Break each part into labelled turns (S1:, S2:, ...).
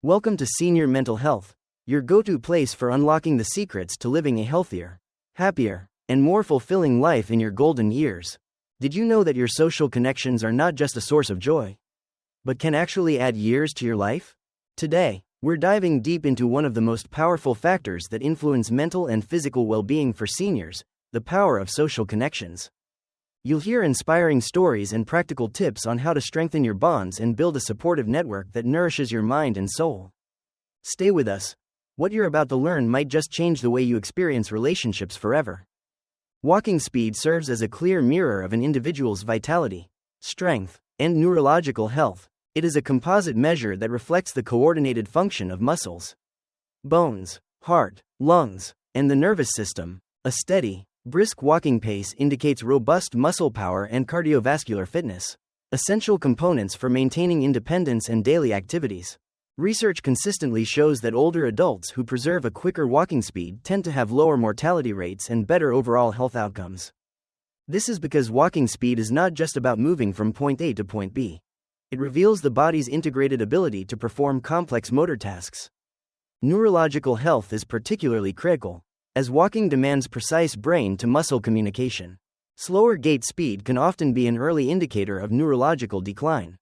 S1: Welcome to Senior Mental Health, your go-to place for unlocking the secrets to living a healthier, happier, and more fulfilling life in your golden years. Did you know that your social connections are not just a source of joy, but can actually add years to your life? Today, we're diving deep into one of the most powerful factors that influence mental and physical well-being for seniors, the power of social connections. You'll hear inspiring stories and practical tips on how to strengthen your bonds and build a supportive network that nourishes your mind and soul. Stay with us. What you're about to learn might just change the way you experience relationships forever. Walking speed serves as a clear mirror of an individual's vitality, strength, and neurological health. It is a composite measure that reflects the coordinated function of muscles, bones, heart, lungs, and the nervous system. A steady, brisk walking pace indicates robust muscle power and cardiovascular fitness, essential components for maintaining independence and daily activities. Research consistently shows that older adults who preserve a quicker walking speed tend to have lower mortality rates and better overall health outcomes. This is because walking speed is not just about moving from point A to point B. It reveals the body's integrated ability to perform complex motor tasks. Neurological health is particularly critical, as walking demands precise brain-to-muscle communication. Slower gait speed can often be an early indicator of neurological decline,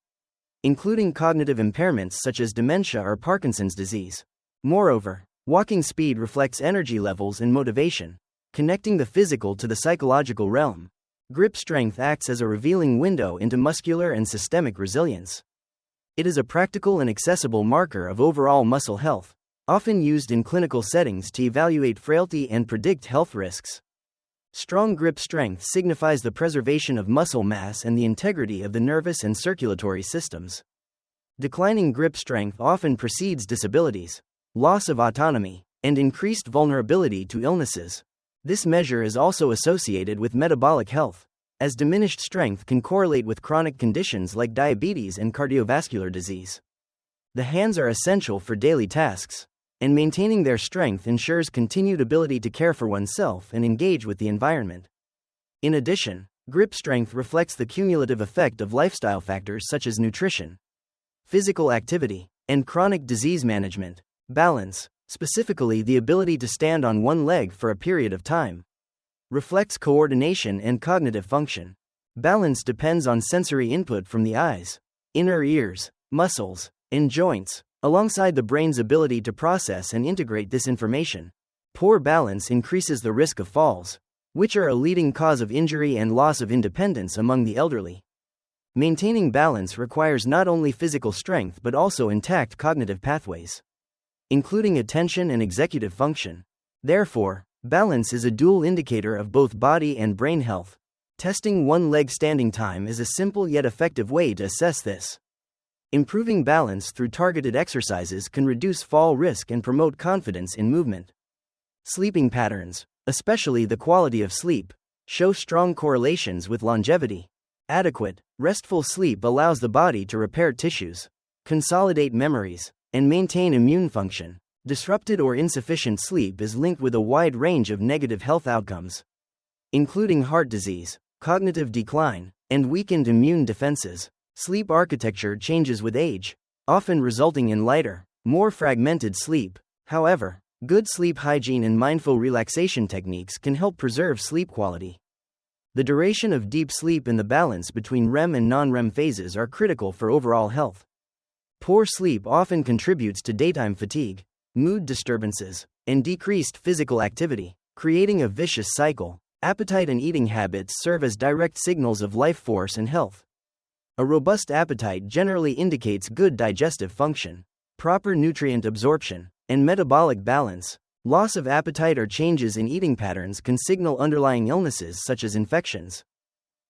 S1: including cognitive impairments such as dementia or Parkinson's disease. Moreover, walking speed reflects energy levels and motivation, connecting the physical to the psychological realm. Grip strength acts as a revealing window into muscular and systemic resilience. It is a practical and accessible marker of overall muscle health, often used in clinical settings to evaluate frailty and predict health risks. Strong grip strength signifies the preservation of muscle mass and the integrity of the nervous and circulatory systems. Declining grip strength often precedes disabilities, loss of autonomy, and increased vulnerability to illnesses. This measure is also associated with metabolic health, as diminished strength can correlate with chronic conditions like diabetes and cardiovascular disease. The hands are essential for daily tasks, and maintaining their strength ensures continued ability to care for oneself and engage with the environment. In addition, grip strength reflects the cumulative effect of lifestyle factors such as nutrition, physical activity, and chronic disease management. Balance, specifically the ability to stand on one leg for a period of time, reflects coordination and cognitive function. Balance depends on sensory input from the eyes, inner ears, muscles, and joints, alongside the brain's ability to process and integrate this information. Poor balance increases the risk of falls, which are a leading cause of injury and loss of independence among the elderly. Maintaining balance requires not only physical strength but also intact cognitive pathways, including attention and executive function. Therefore, balance is a dual indicator of both body and brain health. Testing one-leg standing time is a simple yet effective way to assess this. Improving balance through targeted exercises can reduce fall risk and promote confidence in movement. Sleeping patterns, especially the quality of sleep, show strong correlations with longevity. Adequate, restful sleep allows the body to repair tissues, consolidate memories, and maintain immune function. Disrupted or insufficient sleep is linked with a wide range of negative health outcomes, including heart disease, cognitive decline, and weakened immune defenses. Sleep architecture changes with age, often resulting in lighter, more fragmented sleep. However, good sleep hygiene and mindful relaxation techniques can help preserve sleep quality. The duration of deep sleep and the balance between REM and non-REM phases are critical for overall health. Poor sleep often contributes to daytime fatigue, mood disturbances, and decreased physical activity, creating a vicious cycle. Appetite and eating habits serve as direct signals of life force and health. A robust appetite generally indicates good digestive function, proper nutrient absorption, and metabolic balance. Loss of appetite or changes in eating patterns can signal underlying illnesses such as infections,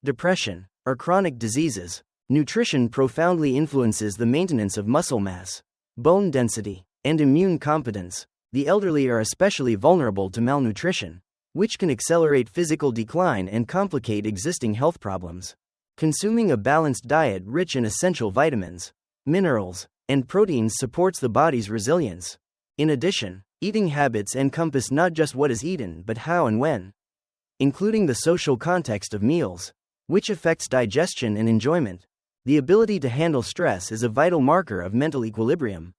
S1: depression, or chronic diseases. Nutrition profoundly influences the maintenance of muscle mass, bone density, and immune competence. The elderly are especially vulnerable to malnutrition, which can accelerate physical decline and complicate existing health problems. Consuming a balanced diet rich in essential vitamins, minerals, and proteins supports the body's resilience. In addition, eating habits encompass not just what is eaten but how and when, including the social context of meals, which affects digestion and enjoyment. The ability to handle stress is a vital marker of mental equilibrium.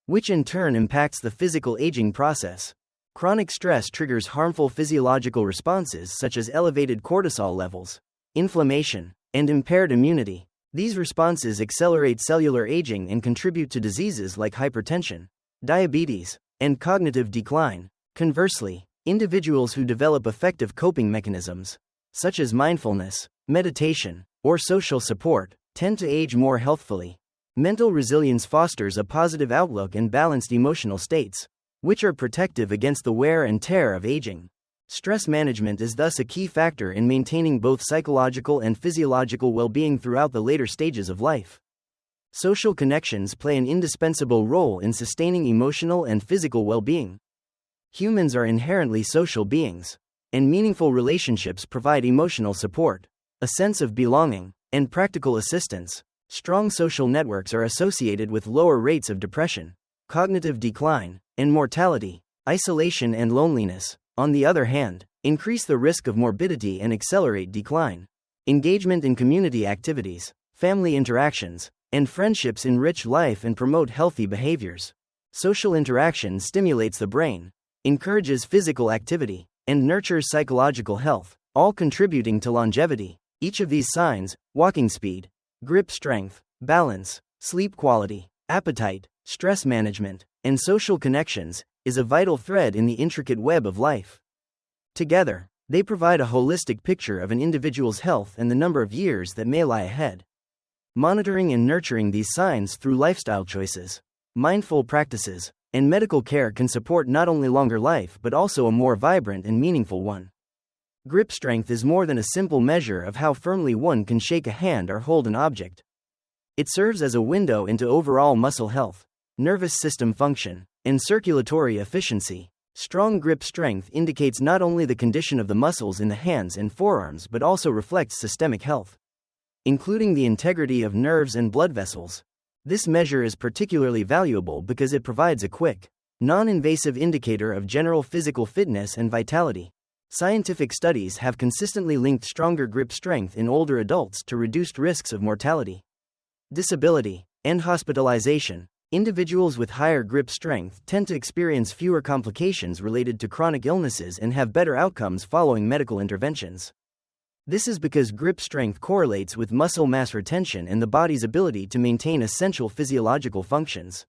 S1: which in turn impacts the physical aging process. Chronic stress triggers harmful physiological responses such as elevated cortisol levels, inflammation, and impaired immunity. These responses accelerate cellular aging and contribute to diseases like hypertension, diabetes, and cognitive decline. Conversely, individuals who develop effective coping mechanisms, such as mindfulness, meditation, or social support, tend to age more healthfully. Mental resilience fosters a positive outlook and balanced emotional states, which are protective against the wear and tear of aging. Stress management is thus a key factor in maintaining both psychological and physiological well-being throughout the later stages of life. Social connections play an indispensable role in sustaining emotional and physical well-being. Humans are inherently social beings, and meaningful relationships provide emotional support, a sense of belonging, and practical assistance. Strong social networks are associated with lower rates of depression, cognitive decline, and mortality. Isolation and loneliness, on the other hand, increase the risk of morbidity and accelerate decline. Engagement in community activities, family interactions, and friendships enrich life and promote healthy behaviors. Social interaction stimulates the brain, encourages physical activity, and nurtures psychological health, all contributing to longevity. Each of these signs, walking speed, grip strength, balance, sleep quality, appetite, stress management, and social connections, is a vital thread in the intricate web of life. Together, they provide a holistic picture of an individual's health and the number of years that may lie ahead. Monitoring and nurturing these signs through lifestyle choices, mindful practices, and medical care can support not only longer life but also a more vibrant and meaningful one. Grip strength is more than a simple measure of how firmly one can shake a hand or hold an object. It serves as a window into overall muscle health, nervous system function, and circulatory efficiency. Strong grip strength indicates not only the condition of the muscles in the hands and forearms but also reflects systemic health, including the integrity of nerves and blood vessels. This measure is particularly valuable because it provides a quick, non-invasive indicator of general physical fitness and vitality. Scientific studies have consistently linked stronger grip strength in older adults to reduced risks of mortality, disability, and hospitalization. Individuals with higher grip strength tend to experience fewer complications related to chronic illnesses and have better outcomes following medical interventions. This is because grip strength correlates with muscle mass retention and the body's ability to maintain essential physiological functions.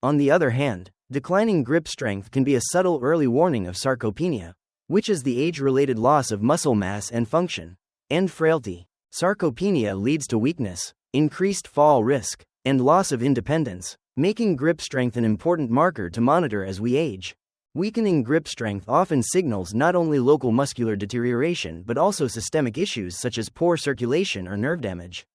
S1: On the other hand, declining grip strength can be a subtle early warning of sarcopenia, which is the age-related loss of muscle mass and function, and frailty. Sarcopenia leads to weakness, increased fall risk, and loss of independence, making grip strength an important marker to monitor as we age. Weakening grip strength often signals not only local muscular deterioration but also systemic issues such as poor circulation or nerve damage.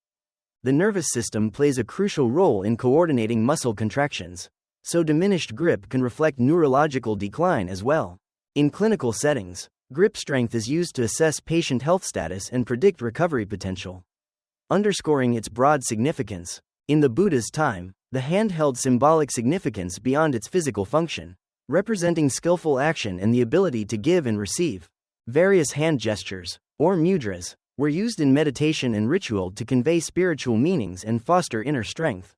S1: The nervous system plays a crucial role in coordinating muscle contractions, so diminished grip can reflect neurological decline as well. In clinical settings, grip strength is used to assess patient health status and predict recovery potential. Underscoring its broad significance, in the Buddha's time, the hand held symbolic significance beyond its physical function, representing skillful action and the ability to give and receive. Various hand gestures, or mudras, were used in meditation and ritual to convey spiritual meanings and foster inner strength.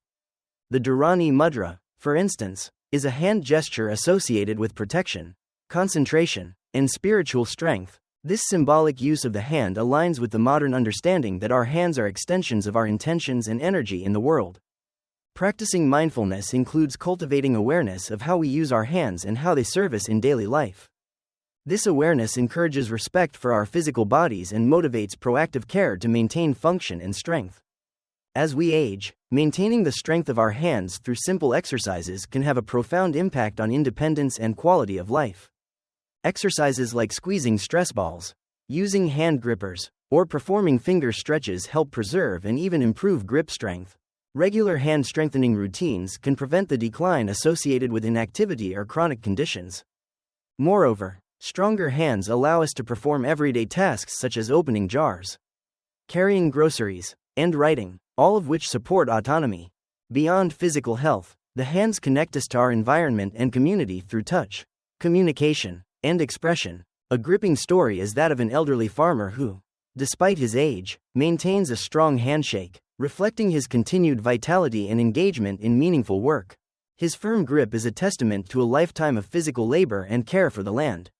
S1: The Dharani mudra, for instance, is a hand gesture associated with protection, concentration, and spiritual strength. This symbolic use of the hand aligns with the modern understanding that our hands are extensions of our intentions and energy in the world. Practicing mindfulness includes cultivating awareness of how we use our hands and how they serve us in daily life. This awareness encourages respect for our physical bodies and motivates proactive care to maintain function and strength. As we age, maintaining the strength of our hands through simple exercises can have a profound impact on independence and quality of life. Exercises like squeezing stress balls, using hand grippers, or performing finger stretches help preserve and even improve grip strength. Regular hand strengthening routines can prevent the decline associated with inactivity or chronic conditions. Moreover, stronger hands allow us to perform everyday tasks such as opening jars, carrying groceries, and writing, all of which support autonomy. Beyond physical health, the hands connect us to our environment and community through touch, communication, and expression. A gripping story is that of an elderly farmer who, despite his age, maintains a strong handshake, reflecting his continued vitality and engagement in meaningful work. His firm grip is a testament to a lifetime of physical labor and care for the land,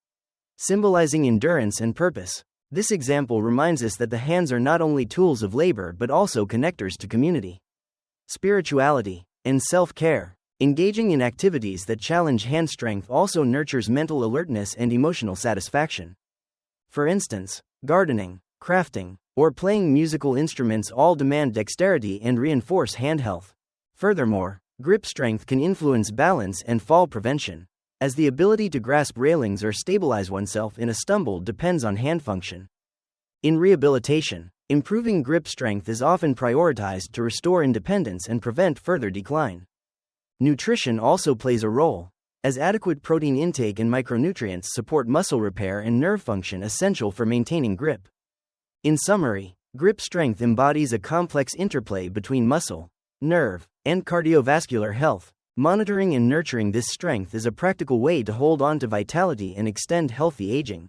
S1: symbolizing endurance and purpose. This example reminds us that the hands are not only tools of labor but also connectors to community, spirituality, and self-care. Engaging in activities that challenge hand strength also nurtures mental alertness and emotional satisfaction. For instance, gardening, crafting, or playing musical instruments all demand dexterity and reinforce hand health. Furthermore, grip strength can influence balance and fall prevention, as the ability to grasp railings or stabilize oneself in a stumble depends on hand function. In rehabilitation, improving grip strength is often prioritized to restore independence and prevent further decline. Nutrition also plays a role, as adequate protein intake and micronutrients support muscle repair and nerve function essential for maintaining grip. In summary, grip strength embodies a complex interplay between muscle, nerve, and cardiovascular health. Monitoring and nurturing this strength is a practical way to hold on to vitality and extend healthy aging.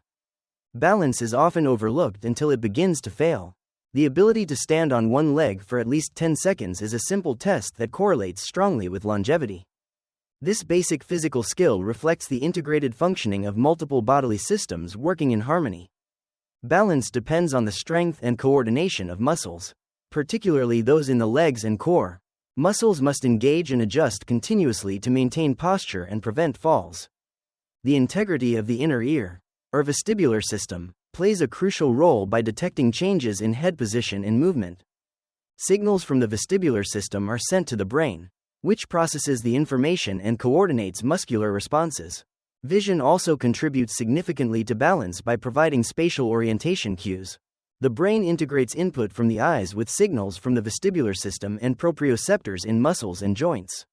S1: Balance is often overlooked until it begins to fail. The ability to stand on one leg for at least 10 seconds is a simple test that correlates strongly with longevity. This basic physical skill reflects the integrated functioning of multiple bodily systems working in harmony. Balance depends on the strength and coordination of muscles, particularly those in the legs and core. Muscles must engage and adjust continuously to maintain posture and prevent falls. The integrity of the inner ear, or vestibular system, plays a crucial role by detecting changes in head position and movement. Signals from the vestibular system are sent to the brain, which processes the information and coordinates muscular responses. Vision also contributes significantly to balance by providing spatial orientation cues. The brain integrates input from the eyes with signals from the vestibular system and proprioceptors in muscles and joints.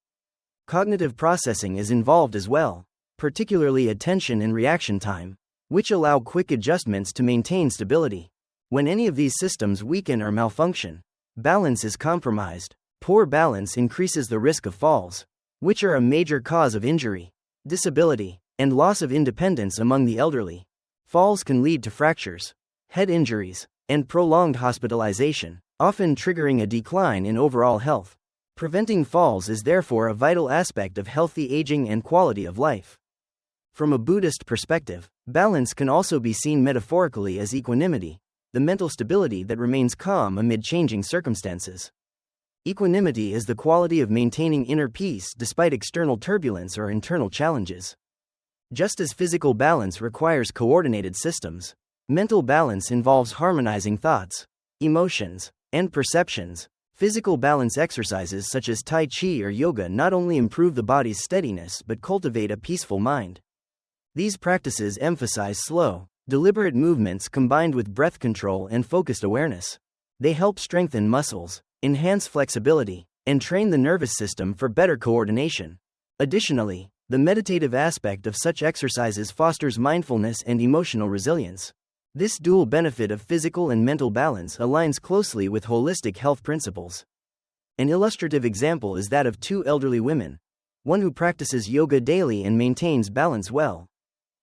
S1: Cognitive processing is involved as well, particularly attention and reaction time, which allow quick adjustments to maintain stability. When any of these systems weaken or malfunction, balance is compromised. Poor balance increases the risk of falls, which are a major cause of injury, disability, and loss of independence among the elderly. Falls can lead to fractures, head injuries, and prolonged hospitalization, often triggering a decline in overall health. Preventing falls is therefore a vital aspect of healthy aging and quality of life. From a Buddhist perspective, balance can also be seen metaphorically as equanimity, the mental stability that remains calm amid changing circumstances. Equanimity is the quality of maintaining inner peace despite external turbulence or internal challenges. Just as physical balance requires coordinated systems, mental balance involves harmonizing thoughts, emotions, and perceptions. Physical balance exercises such as Tai Chi or yoga not only improve the body's steadiness but cultivate a peaceful mind. These practices emphasize slow, deliberate movements combined with breath control and focused awareness. They help strengthen muscles, enhance flexibility, and train the nervous system for better coordination. Additionally, the meditative aspect of such exercises fosters mindfulness and emotional resilience. This dual benefit of physical and mental balance aligns closely with holistic health principles. An illustrative example is that of two elderly women, one who practices yoga daily and maintains balance well,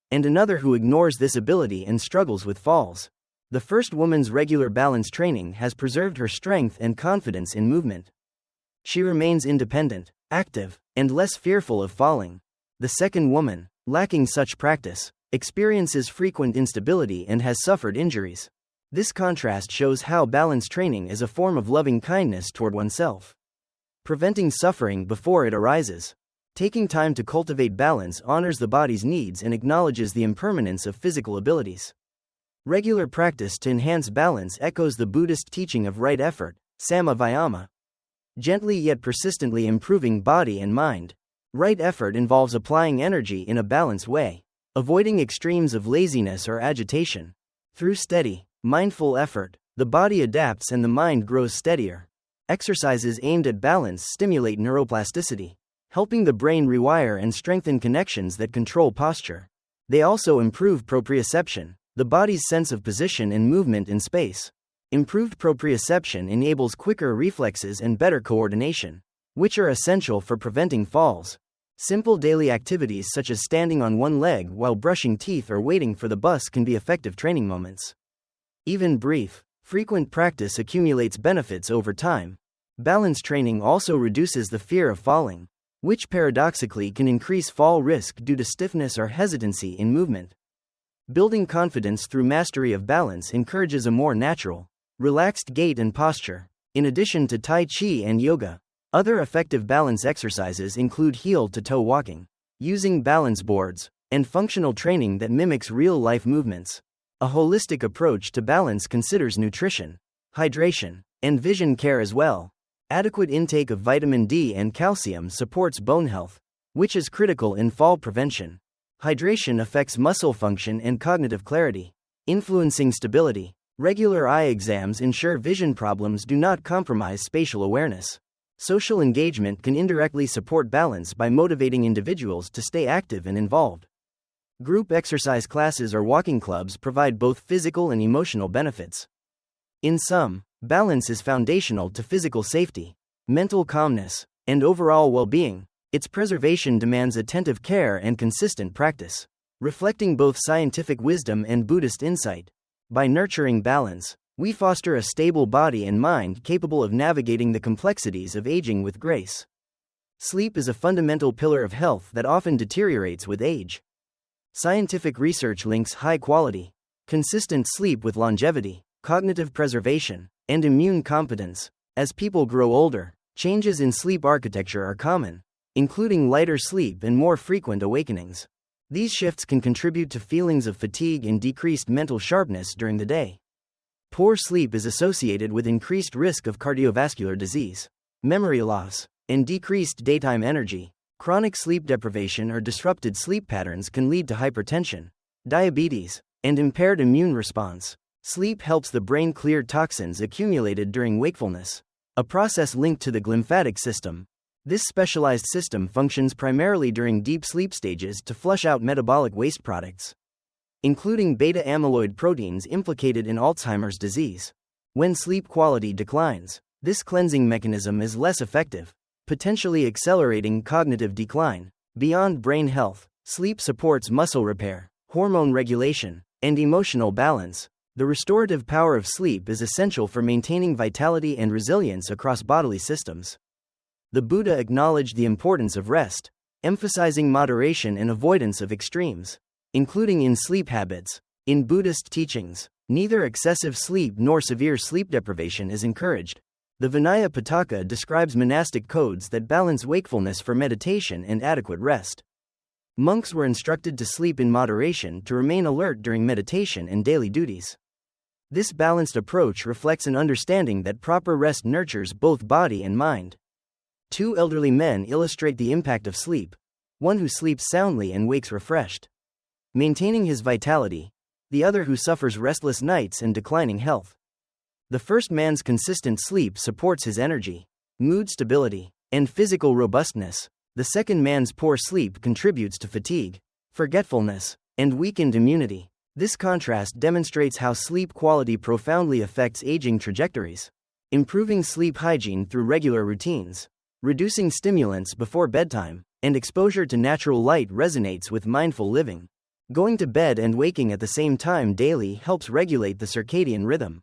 S1: and another who ignores this ability and struggles with falls. The first woman's regular balance training has preserved her strength and confidence in movement. She remains independent, active, and less fearful of falling. The second woman, lacking such practice, experiences frequent instability and has suffered injuries. This contrast shows how balance training is a form of loving kindness toward oneself, preventing suffering before it arises. Taking time to cultivate balance honors the body's needs and acknowledges the impermanence of physical abilities. Regular practice to enhance balance echoes the Buddhist teaching of right effort, samma vayama, gently yet persistently improving body and mind. Right effort involves applying energy in a balanced way, avoiding extremes of laziness or agitation. Through steady, mindful effort, the body adapts and the mind grows steadier. Exercises aimed at balance stimulate neuroplasticity, helping the brain rewire and strengthen connections that control posture. They also improve proprioception, the body's sense of position and movement in space. Improved proprioception enables quicker reflexes and better coordination, which are essential for preventing falls. Simple daily activities such as standing on one leg while brushing teeth or waiting for the bus can be effective training moments. Even brief, frequent practice accumulates benefits over time. Balance training also reduces the fear of falling, which paradoxically can increase fall risk due to stiffness or hesitancy in movement. Building confidence through mastery of balance encourages a more natural, relaxed gait and posture. In addition to Tai Chi and yoga, other effective balance exercises include heel-to-toe walking, using balance boards, and functional training that mimics real-life movements. A holistic approach to balance considers nutrition, hydration, and vision care as well. Adequate intake of vitamin D and calcium supports bone health, which is critical in fall prevention. Hydration affects muscle function and cognitive clarity, influencing stability. Regular eye exams ensure vision problems do not compromise spatial awareness. Social engagement can indirectly support balance by motivating individuals to stay active and involved. Group exercise classes or walking clubs provide both physical and emotional benefits. In sum, balance is foundational to physical safety, mental calmness, and overall well-being. Its preservation demands attentive care and consistent practice, reflecting both scientific wisdom and Buddhist insight. By nurturing balance, we foster a stable body and mind capable of navigating the complexities of aging with grace. Sleep is a fundamental pillar of health that often deteriorates with age. Scientific research links high-quality, consistent sleep with longevity, cognitive preservation, and immune competence. As people grow older, changes in sleep architecture are common, including lighter sleep and more frequent awakenings. These shifts can contribute to feelings of fatigue and decreased mental sharpness during the day. Poor sleep is associated with increased risk of cardiovascular disease, memory loss, and decreased daytime energy. Chronic sleep deprivation or disrupted sleep patterns can lead to hypertension, diabetes, and impaired immune response. Sleep helps the brain clear toxins accumulated during wakefulness, a process linked to the glymphatic system. This specialized system functions primarily during deep sleep stages to flush out metabolic waste products, including beta-amyloid proteins implicated in Alzheimer's disease. When sleep quality declines, this cleansing mechanism is less effective, potentially accelerating cognitive decline. Beyond brain health, sleep supports muscle repair, hormone regulation, and emotional balance. The restorative power of sleep is essential for maintaining vitality and resilience across bodily systems. The Buddha acknowledged the importance of rest, emphasizing moderation and avoidance of extremes, including in sleep habits. In Buddhist teachings, neither excessive sleep nor severe sleep deprivation is encouraged. The Vinaya Pitaka describes monastic codes that balance wakefulness for meditation and adequate rest. Monks were instructed to sleep in moderation to remain alert during meditation and daily duties. This balanced approach reflects an understanding that proper rest nurtures both body and mind. Two elderly men illustrate the impact of sleep, one who sleeps soundly and wakes refreshed, maintaining his vitality, the other who suffers restless nights and declining health. The first man's consistent sleep supports his energy, mood stability, and physical robustness. The second man's poor sleep contributes to fatigue, forgetfulness, and weakened immunity. This contrast demonstrates how sleep quality profoundly affects aging trajectories. Improving sleep hygiene through regular routines, reducing stimulants before bedtime, and exposure to natural light resonates with mindful living. Going to bed and waking at the same time daily helps regulate the circadian rhythm.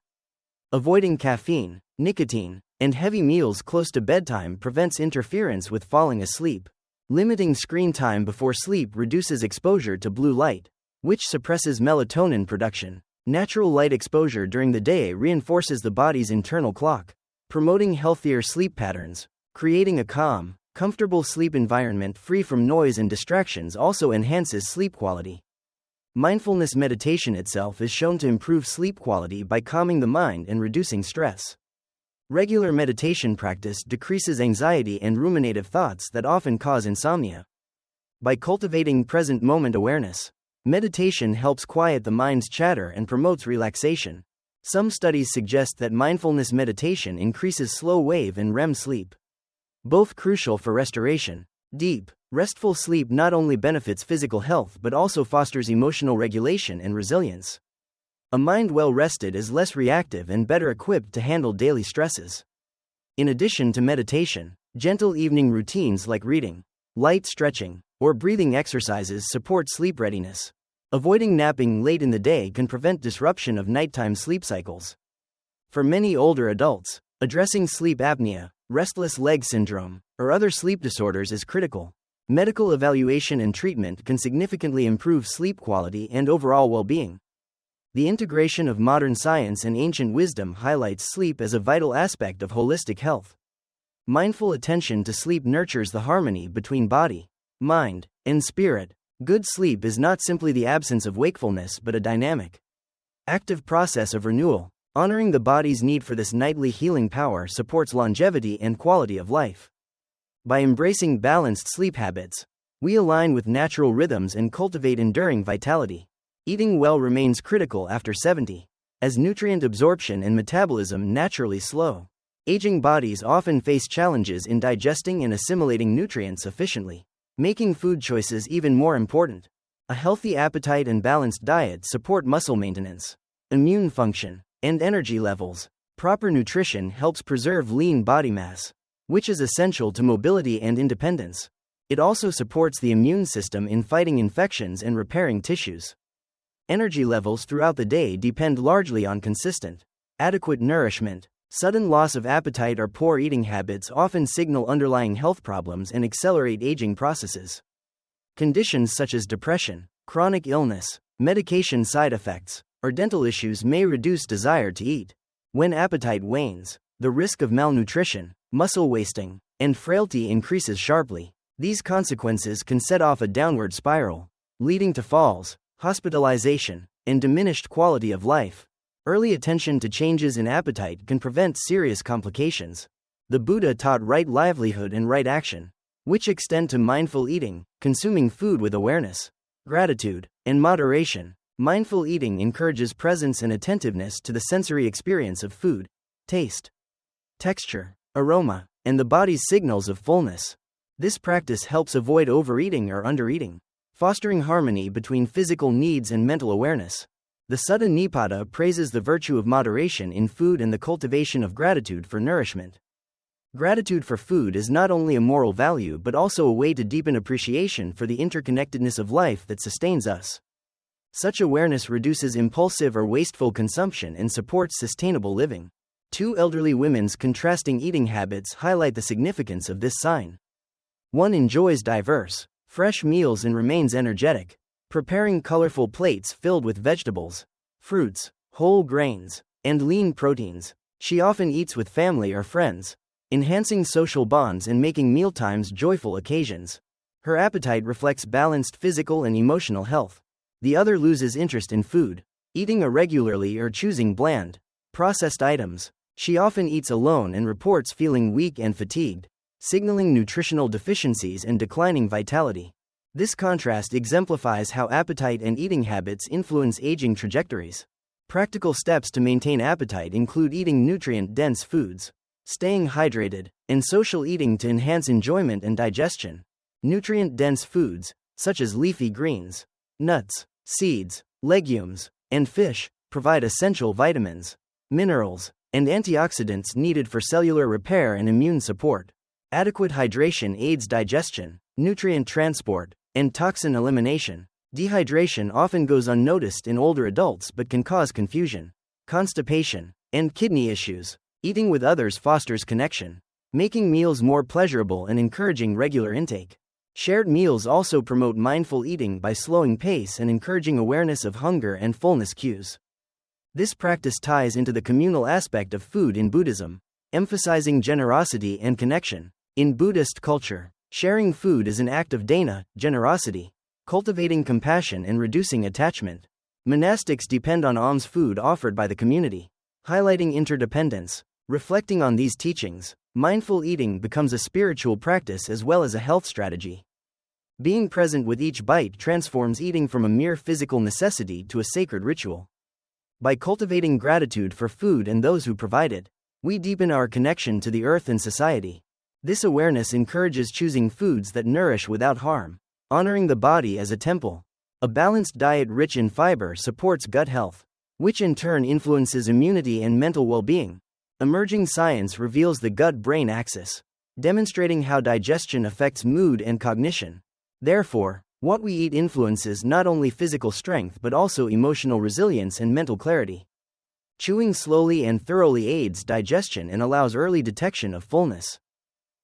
S1: Avoiding caffeine, nicotine, and heavy meals close to bedtime prevents interference with falling asleep. Limiting screen time before sleep reduces exposure to blue light, which suppresses melatonin production. Natural light exposure during the day reinforces the body's internal clock, promoting healthier sleep patterns. Creating a calm, comfortable sleep environment free from noise and distractions also enhances sleep quality. Mindfulness meditation itself is shown to improve sleep quality by calming the mind and reducing stress. Regular meditation practice decreases anxiety and ruminative thoughts that often cause insomnia. By cultivating present moment awareness, meditation helps quiet the mind's chatter and promotes relaxation. Some studies suggest that mindfulness meditation increases slow wave and REM sleep, both crucial for restoration. Deep, restful sleep not only benefits physical health but also fosters emotional regulation and resilience. A mind well rested is less reactive and better equipped to handle daily stresses. In addition to meditation, gentle evening routines like reading, light stretching, or breathing exercises support sleep readiness. Avoiding napping late in the day can prevent disruption of nighttime sleep cycles. For many older adults, addressing sleep apnea, restless leg syndrome, or other sleep disorders is critical. Medical evaluation and treatment can significantly improve sleep quality and overall well-being. The integration of modern science and ancient wisdom highlights sleep as a vital aspect of holistic health. Mindful attention to sleep nurtures the harmony between body, mind, and spirit. Good sleep is not simply the absence of wakefulness but a dynamic, active process of renewal. Honoring the body's need for this nightly healing power supports longevity and quality of life. By embracing balanced sleep habits, we align with natural rhythms and cultivate enduring vitality. Eating well remains critical after 70, as nutrient absorption and metabolism naturally slow. Aging bodies often face challenges in digesting and assimilating nutrients efficiently, making food choices even more important. A healthy appetite and balanced diet support muscle maintenance, immune function, and energy levels. Proper nutrition helps preserve lean body mass, which is essential to mobility and independence. It also supports the immune system in fighting infections and repairing tissues. Energy levels throughout the day depend largely on consistent, adequate nourishment. Sudden loss of appetite or poor eating habits often signal underlying health problems and accelerate aging processes. Conditions such as depression, chronic illness, medication side effects, or dental issues may reduce desire to eat. When appetite wanes, the risk of malnutrition, muscle wasting, and frailty increases sharply. These consequences can set off a downward spiral, leading to falls, hospitalization, and diminished quality of life. Early attention to changes in appetite can prevent serious complications. The Buddha taught right livelihood and right action, which extend to mindful eating, consuming food with awareness, gratitude, and moderation. Mindful eating encourages presence and attentiveness to the sensory experience of food, taste, texture, aroma, and the body's signals of fullness. This practice helps avoid overeating or undereating, fostering harmony between physical needs and mental awareness. The Sutta Nipata praises the virtue of moderation in food and the cultivation of gratitude for nourishment. Gratitude for food is not only a moral value but also a way to deepen appreciation for the interconnectedness of life that sustains us. Such awareness reduces impulsive or wasteful consumption and supports sustainable living. Two elderly women's contrasting eating habits highlight the significance of this sign. One enjoys diverse, fresh meals and remains energetic, preparing colorful plates filled with vegetables, fruits, whole grains, and lean proteins. She often eats with family or friends, enhancing social bonds and making mealtimes joyful occasions. Her appetite reflects balanced physical and emotional health. The other loses interest in food, eating irregularly or choosing bland, processed items. She often eats alone and reports feeling weak and fatigued, signaling nutritional deficiencies and declining vitality. This contrast exemplifies how appetite and eating habits influence aging trajectories. Practical steps to maintain appetite include eating nutrient-dense foods, staying hydrated, and social eating to enhance enjoyment and digestion. Nutrient-dense foods, such as leafy greens, nuts, seeds, legumes, and fish, provide essential vitamins, minerals, and antioxidants needed for cellular repair and immune support. Adequate hydration aids digestion, nutrient transport, and toxin elimination. Dehydration often goes unnoticed in older adults but can cause confusion, constipation, and kidney issues. Eating with others fosters connection, making meals more pleasurable and encouraging regular intake. Shared meals also promote mindful eating by slowing pace and encouraging awareness of hunger and fullness cues. This practice ties into the communal aspect of food in Buddhism, emphasizing generosity and connection. In Buddhist culture, sharing food is an act of dana, generosity, cultivating compassion and reducing attachment. Monastics depend on alms food offered by the community, highlighting interdependence. Reflecting on these teachings, mindful eating becomes a spiritual practice as well as a health strategy. Being present with each bite transforms eating from a mere physical necessity to a sacred ritual. By cultivating gratitude for food and those who provide it, we deepen our connection to the earth and society. This awareness encourages choosing foods that nourish without harm, honoring the body as a temple. A balanced diet rich in fiber supports gut health, which in turn influences immunity and mental well-being. Emerging science reveals the gut-brain axis, demonstrating how digestion affects mood and cognition. Therefore, what we eat influences not only physical strength but also emotional resilience and mental clarity. Chewing slowly and thoroughly aids digestion and allows early detection of fullness.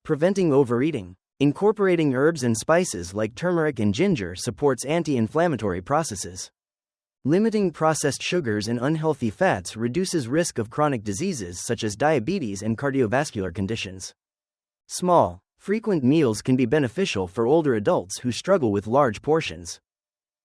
S1: Preventing overeating. Incorporating herbs and spices like turmeric and ginger supports anti-inflammatory processes. Limiting processed sugars and unhealthy fats reduces risk of chronic diseases such as diabetes and cardiovascular conditions. Small, frequent meals can be beneficial for older adults who struggle with large portions.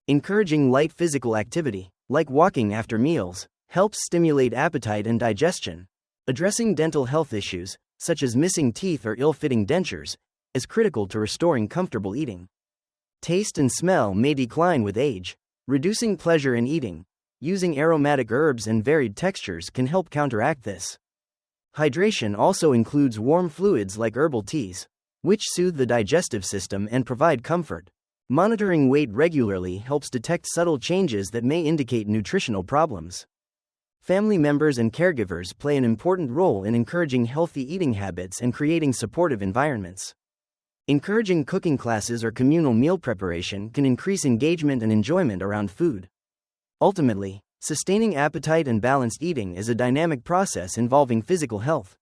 S1: Encouraging light physical activity, like walking after meals, helps stimulate appetite and digestion. Addressing dental health issues, such as missing teeth or ill-fitting dentures, is critical to restoring comfortable eating. Taste and smell may decline with age. Reducing pleasure in eating, using aromatic herbs and varied textures can help counteract this. Hydration also includes warm fluids like herbal teas, which soothe the digestive system and provide comfort. Monitoring weight regularly helps detect subtle changes that may indicate nutritional problems. Family members and caregivers play an important role in encouraging healthy eating habits and creating supportive environments. Encouraging cooking classes or communal meal preparation can increase engagement and enjoyment around food. Ultimately, sustaining appetite and balanced eating is a dynamic process involving physical health,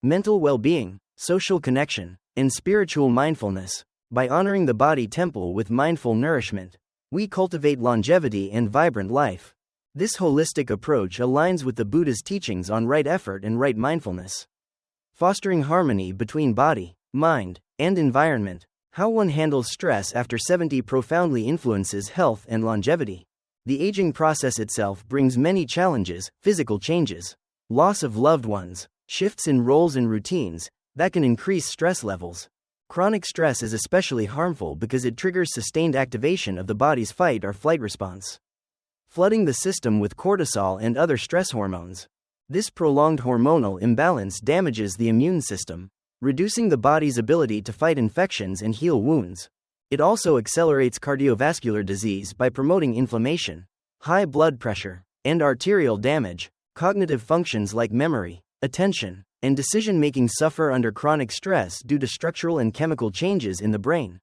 S1: mental well-being, social connection, and spiritual mindfulness. By honoring the body temple with mindful nourishment, we cultivate longevity and vibrant life. This holistic approach aligns with the Buddha's teachings on right effort and right mindfulness. Fostering harmony between body, mind, and environment. How one handles stress after 70 profoundly influences health and longevity. The aging process itself brings many challenges: physical changes, loss of loved ones, shifts in roles and routines that can increase stress levels. Chronic stress is especially harmful because it triggers sustained activation of the body's fight or flight response, flooding the system with cortisol and other stress hormones. This prolonged hormonal imbalance damages the immune system, reducing the body's ability to fight infections and heal wounds. It also accelerates cardiovascular disease by promoting inflammation, high blood pressure, and arterial damage. Cognitive functions like memory, attention, and decision-making suffer under chronic stress due to structural and chemical changes in the brain.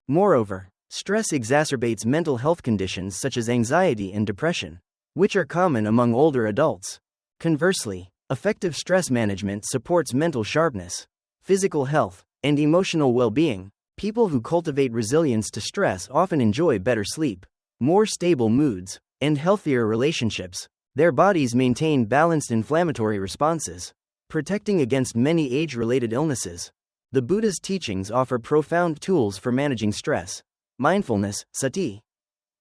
S1: Moreover, stress exacerbates mental health conditions such as anxiety and depression, which are common among older adults. Conversely, effective stress management supports mental sharpness, physical health, and emotional well-being. People who cultivate resilience to stress often enjoy better sleep, more stable moods, and healthier relationships. Their bodies maintain balanced inflammatory responses, protecting against many age-related illnesses. The Buddha's teachings offer profound tools for managing stress: mindfulness, sati;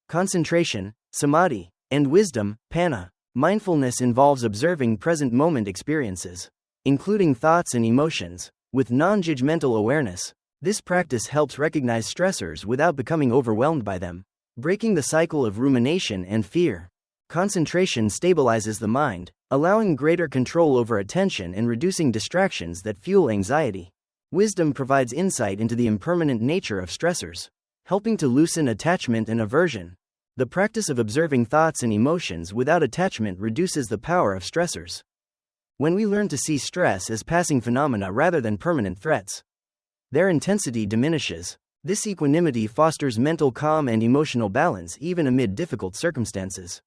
S1: concentration, samadhi; and wisdom, panna. Mindfulness involves observing present moment experiences, including thoughts and emotions, with non-judgmental awareness. This practice helps recognize stressors without becoming overwhelmed by them, breaking the cycle of rumination and fear. Concentration stabilizes the mind, allowing greater control over attention and reducing distractions that fuel anxiety. Wisdom provides insight into the impermanent nature of stressors, helping to loosen attachment and aversion. The practice of observing thoughts and emotions without attachment reduces the power of stressors. When we learn to see stress as passing phenomena rather than permanent threats, their intensity diminishes. This equanimity fosters mental calm and emotional balance even amid difficult circumstances.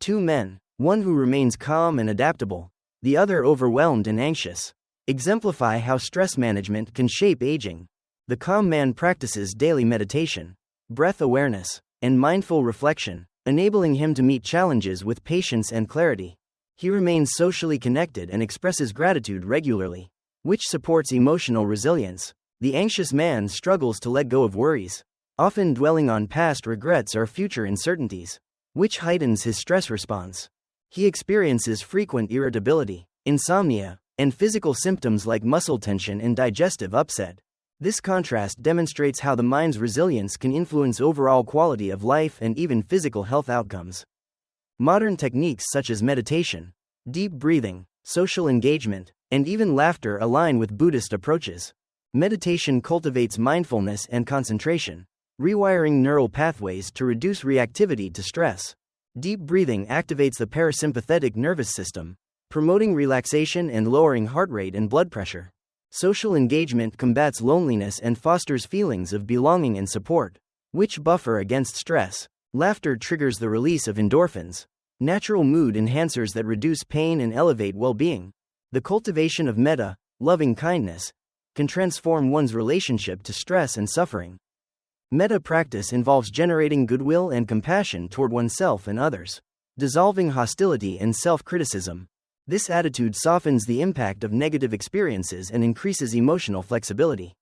S1: Two men, one who remains calm and adaptable, the other overwhelmed and anxious, exemplify how stress management can shape aging. The calm man practices daily meditation, breath awareness, and mindful reflection, enabling him to meet challenges with patience and clarity. He remains socially connected and expresses gratitude regularly, which supports emotional resilience. The anxious man struggles to let go of worries, often dwelling on past regrets or future uncertainties, which heightens his stress response. He experiences frequent irritability, insomnia, and physical symptoms like muscle tension and digestive upset. This contrast demonstrates how the mind's resilience can influence overall quality of life and even physical health outcomes. Modern techniques such as meditation, deep breathing, social engagement, and even laughter align with Buddhist approaches. Meditation cultivates mindfulness and concentration, rewiring neural pathways to reduce reactivity to stress. Deep breathing activates the parasympathetic nervous system, promoting relaxation and lowering heart rate and blood pressure. Social engagement combats loneliness and fosters feelings of belonging and support, which buffer against stress. Laughter triggers the release of endorphins, natural mood enhancers that reduce pain and elevate well-being. The cultivation of metta, loving kindness, can transform one's relationship to stress and suffering. Metta practice involves generating goodwill and compassion toward oneself and others, dissolving hostility and self-criticism. This attitude softens the impact of negative experiences and increases emotional flexibility.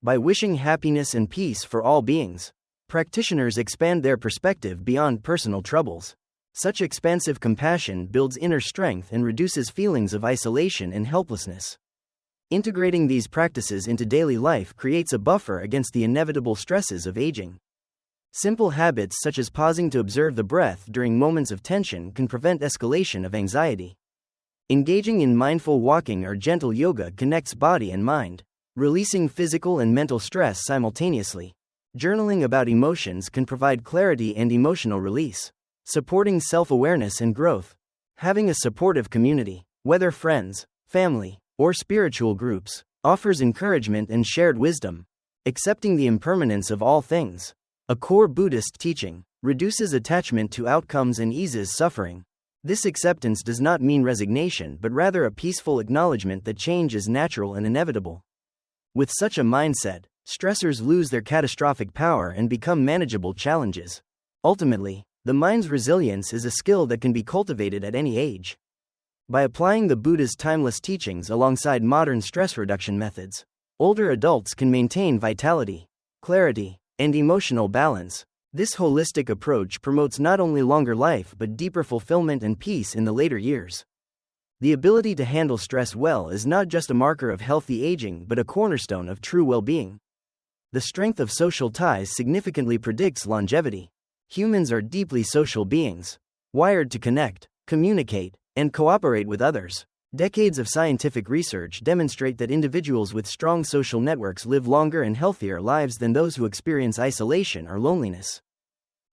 S1: By wishing happiness and peace for all beings, practitioners expand their perspective beyond personal troubles. Such expansive compassion builds inner strength and reduces feelings of isolation and helplessness. Integrating these practices into daily life creates a buffer against the inevitable stresses of aging. Simple habits such as pausing to observe the breath during moments of tension can prevent escalation of anxiety. Engaging in mindful walking or gentle yoga connects body and mind, releasing physical and mental stress simultaneously. Journaling about emotions can provide clarity and emotional release, supporting self-awareness and growth. Having a supportive community, whether friends, family, or spiritual groups, offers encouragement and shared wisdom. Accepting the impermanence of all things, a core Buddhist teaching, reduces attachment to outcomes and eases suffering. This acceptance does not mean resignation but rather a peaceful acknowledgement that change is natural and inevitable. With such a mindset, stressors lose their catastrophic power and become manageable challenges. Ultimately, the mind's resilience is a skill that can be cultivated at any age. By applying the Buddha's timeless teachings alongside modern stress reduction methods, older adults can maintain vitality, clarity, and emotional balance. This holistic approach promotes not only longer life but deeper fulfillment and peace in the later years. The ability to handle stress well is not just a marker of healthy aging but a cornerstone of true well-being. The strength of social ties significantly predicts longevity. Humans are deeply social beings, wired to connect, communicate, and cooperate with others. Decades of scientific research demonstrate that individuals with strong social networks live longer and healthier lives than those who experience isolation or loneliness.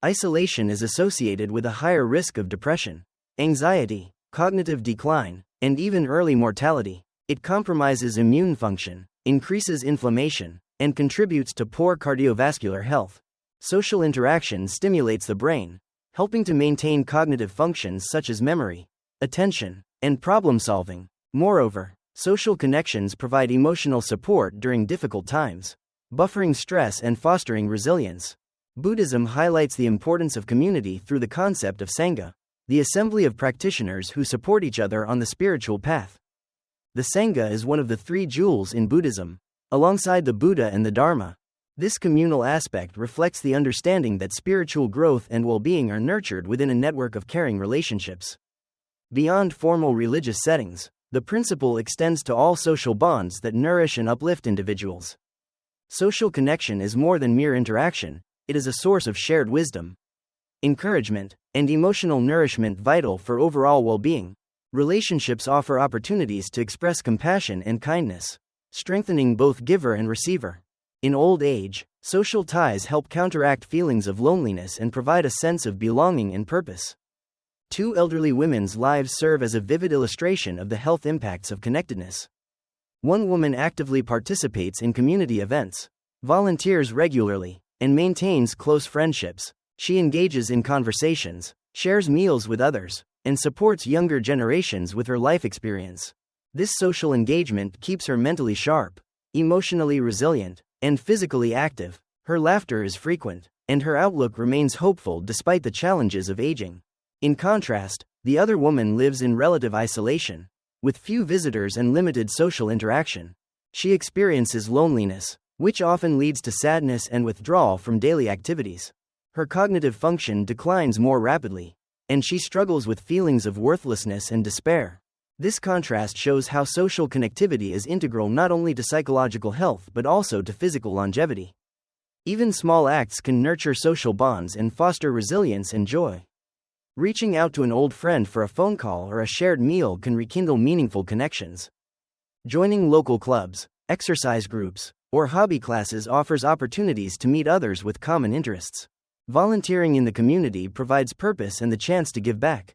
S1: Isolation is associated with a higher risk of depression, anxiety, cognitive decline, and even early mortality. It compromises immune function, increases inflammation, and contributes to poor cardiovascular health. Social interaction stimulates the brain, helping to maintain cognitive functions such as memory, attention, and problem-solving. Moreover, social connections provide emotional support during difficult times, buffering stress and fostering resilience. Buddhism highlights the importance of community through the concept of Sangha, the assembly of practitioners who support each other on the spiritual path. The Sangha is one of the three jewels in Buddhism, alongside the Buddha and the Dharma. This communal aspect reflects the understanding that spiritual growth and well-being are nurtured within a network of caring relationships. Beyond formal religious settings, the principle extends to all social bonds that nourish and uplift individuals. Social connection is more than mere interaction, it is a source of shared wisdom, encouragement, and emotional nourishment vital for overall well-being. Relationships offer opportunities to express compassion and kindness, strengthening both giver and receiver. In old age, social ties help counteract feelings of loneliness and provide a sense of belonging and purpose. Two elderly women's lives serve as a vivid illustration of the health impacts of connectedness. One woman actively participates in community events, volunteers regularly, and maintains close friendships. She engages in conversations, shares meals with others, and supports younger generations with her life experience. This social engagement keeps her mentally sharp, emotionally resilient, and physically active. Her laughter is frequent, and her outlook remains hopeful despite the challenges of aging. In contrast, the other woman lives in relative isolation, with few visitors and limited social interaction. She experiences loneliness, which often leads to sadness and withdrawal from daily activities. Her cognitive function declines more rapidly, and she struggles with feelings of worthlessness and despair. This contrast shows how social connectivity is integral not only to psychological health but also to physical longevity. Even small acts can nurture social bonds and foster resilience and joy. Reaching out to an old friend for a phone call or a shared meal can rekindle meaningful connections. Joining local clubs, exercise groups, or hobby classes offers opportunities to meet others with common interests. Volunteering in the community provides purpose and the chance to give back,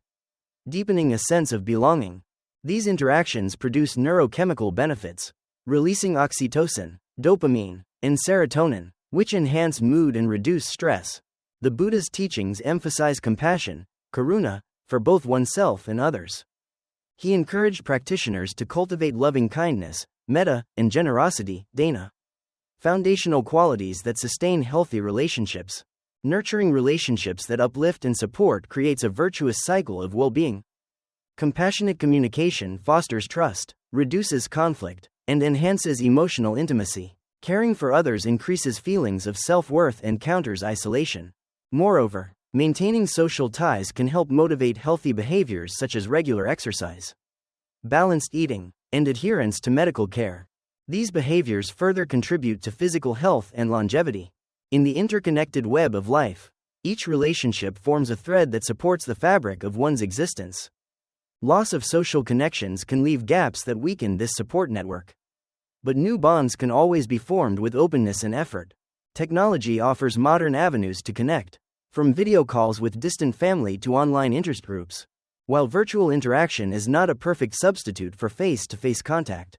S1: deepening a sense of belonging. These interactions produce neurochemical benefits, releasing oxytocin, dopamine, and serotonin, which enhance mood and reduce stress. The Buddha's teachings emphasize compassion, karuna, for both oneself and others. He encouraged practitioners to cultivate loving kindness, metta, and generosity, dana. Foundational qualities that sustain healthy relationships. Nurturing relationships that uplift and support creates a virtuous cycle of well-being. Compassionate communication fosters trust, reduces conflict, and enhances emotional intimacy. Caring for others increases feelings of self-worth and counters isolation. Moreover, maintaining social ties can help motivate healthy behaviors such as regular exercise, balanced eating, and adherence to medical care. These behaviors further contribute to physical health and longevity. In the interconnected web of life, each relationship forms a thread that supports the fabric of one's existence. Loss of social connections can leave gaps that weaken this support network. But new bonds can always be formed with openness and effort. Technology offers modern avenues to connect, from video calls with distant family to online interest groups. While virtual interaction is not a perfect substitute for face-to-face contact,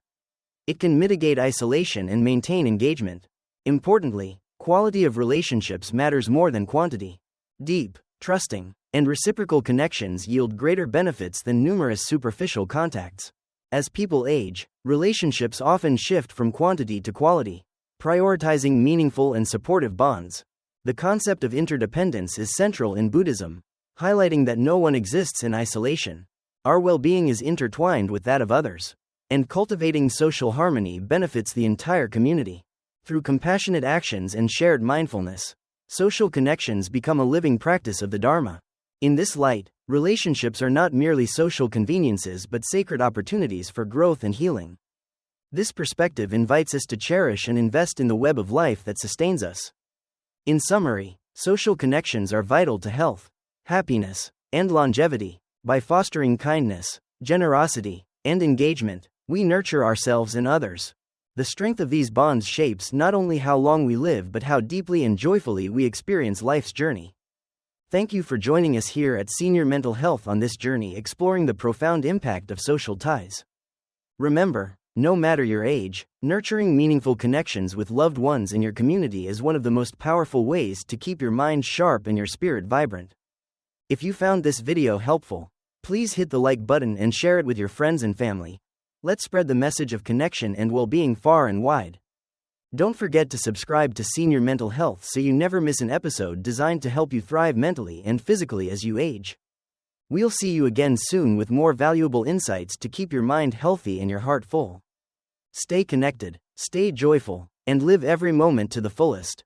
S1: it can mitigate isolation and maintain engagement. Importantly, quality of relationships matters more than quantity. Deep, trusting, and reciprocal connections yield greater benefits than numerous superficial contacts. As people age, relationships often shift from quantity to quality, prioritizing meaningful and supportive bonds. The concept of interdependence is central in Buddhism, highlighting that no one exists in isolation. Our well-being is intertwined with that of others, and cultivating social harmony benefits the entire community. Through compassionate actions and shared mindfulness, social connections become a living practice of the Dharma. In this light, relationships are not merely social conveniences but sacred opportunities for growth and healing. This perspective invites us to cherish and invest in the web of life that sustains us. In summary, social connections are vital to health, happiness, and longevity. By fostering kindness, generosity, and engagement, we nurture ourselves and others. The strength of these bonds shapes not only how long we live but how deeply and joyfully we experience life's journey. Thank you for joining us here at Senior Mental Health on this journey exploring the profound impact of social ties. Remember, no matter your age, nurturing meaningful connections with loved ones in your community is one of the most powerful ways to keep your mind sharp and your spirit vibrant. If you found this video helpful, please hit the like button and share it with your friends and family. Let's spread the message of connection and well-being far and wide. Don't forget to subscribe to Senior Mental Health so you never miss an episode designed to help you thrive mentally and physically as you age. We'll see you again soon with more valuable insights to keep your mind healthy and your heart full. Stay connected, stay joyful, and live every moment to the fullest.